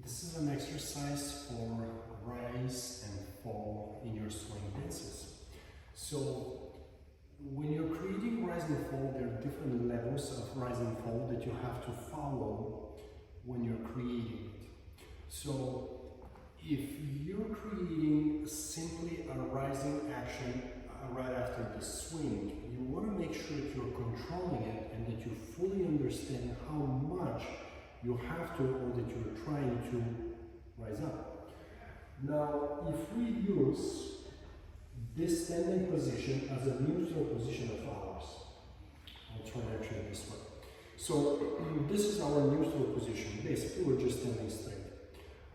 This is an exercise for rise and fall in your swing dances. So when you're creating rise and fall, there are different levels of rise and fall that you have to follow when you're creating it. So if you're creating simply a rising action right after the swing, you want to make sure that you're controlling it and that you fully understand how much you have to, or that you're trying to rise up. Now, if we use this standing position as a neutral position of ours, I'll try actually this one. So this is our neutral position. Basically, we're just standing straight.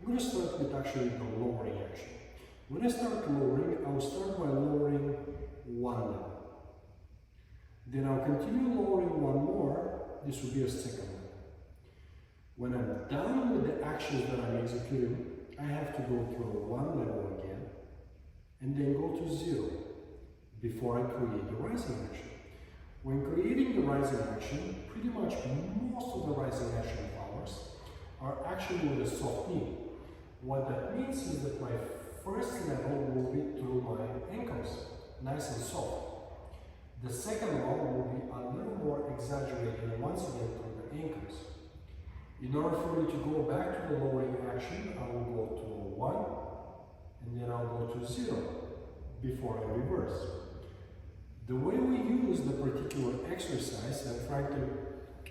I'm going to start with actually the lowering action. When I start lowering, I'll start by lowering one level. Then I'll continue lowering one more. This will be a second level. When I'm done with the actions that I'm executing, I have to go through one level again and then go to 0 before I create the rising action. When creating the rising action, pretty much most of the rising action powers are actually with a soft knee. What that means is that my first level will be through my ankles, nice and soft. The second one will be a little more exaggerated, and once again through the ankles. In order for me to go back to the lowering action, I will go to 1, and then I'll go to 0 before I reverse. The way we use the particular exercise, and frankly,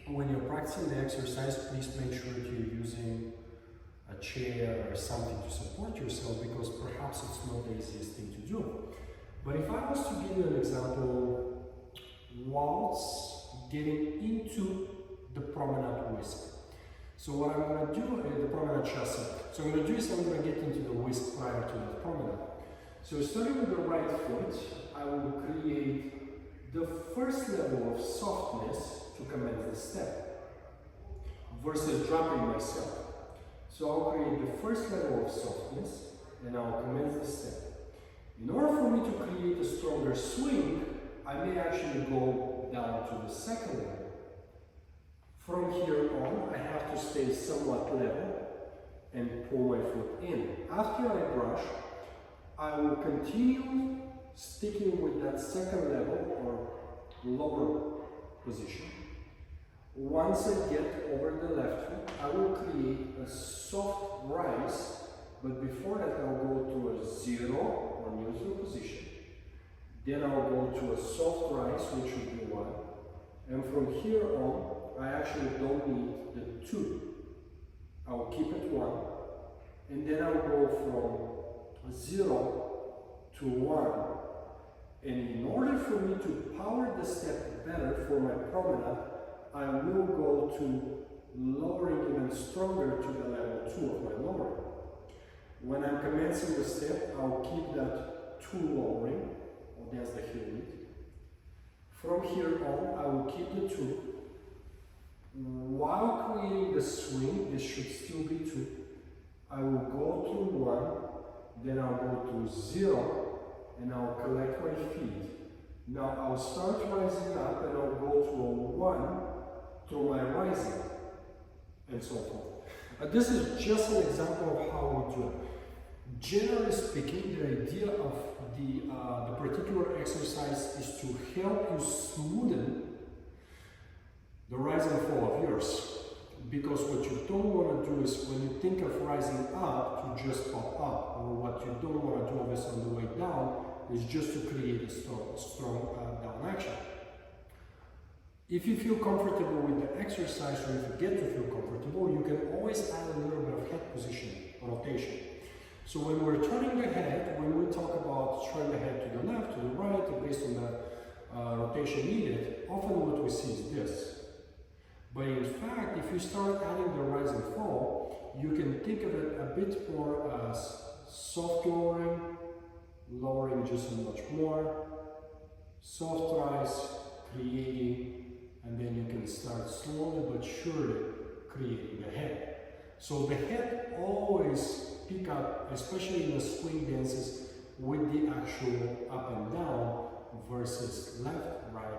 when you're practicing the exercise, please make sure that you're using a chair or something to support yourself, because perhaps it's not the easiest thing to do. But if I was to give you an example, waltz getting into the promenade whisk. So what I'm going to do is the promenade chasse. So I'm going to do is I'm going to get into the whisk prior to the promenade. So starting with the right foot, I will create the first level of softness to commence the step versus dropping myself. So I'll create the first level of softness and I'll commence the step. In order for me to create a stronger swing, I may actually go down to the second level. From here on, I have to stay somewhat level and pull my foot in. After I brush, I will continue sticking with that second level or lower position. Once I get over the left foot, I will create a soft rise, but before that I'll go to a 0 or neutral position. Then I'll go to a soft rise, which will be 1. And from here on, I actually don't need the 2. I'll keep it 1. And then I'll go from 0 to 1. And in order for me to power the step better for my promenade, I will go to lowering even stronger to the level 2 of my lowering. When I'm commencing the step, I'll keep that 2 lowering, or that's the heel lead. From here on, I will keep the 2. While creating the swing, this should still be 2. I will go to 1, then I'll go to 0, and I'll collect my feet. Now I'll start rising up and I'll go to a 1 through my rising, and so forth. This is just an example of how we do it. Generally speaking, the idea of the particular exercise is to help you smoothen the rise and fall of yours. Because what you don't want to do is, when you think of rising up, to just pop up. Or what you don't want to do always on the way down is just to create a strong down action. If you feel comfortable with the exercise, or if you get to feel comfortable, you can always add a little bit of head position, rotation. So when we're turning the head, when we talk about turning the head to the left, to the right, based on the rotation needed, often what we see is this. But in fact, if you start adding the rise and fall, you can think of it a bit more as soft lowering, lowering just a much more, soft rise, creating, and then you can start slowly but surely creating the head. So the head always pick up, especially in the swing dances, with the actual up and down versus left, right,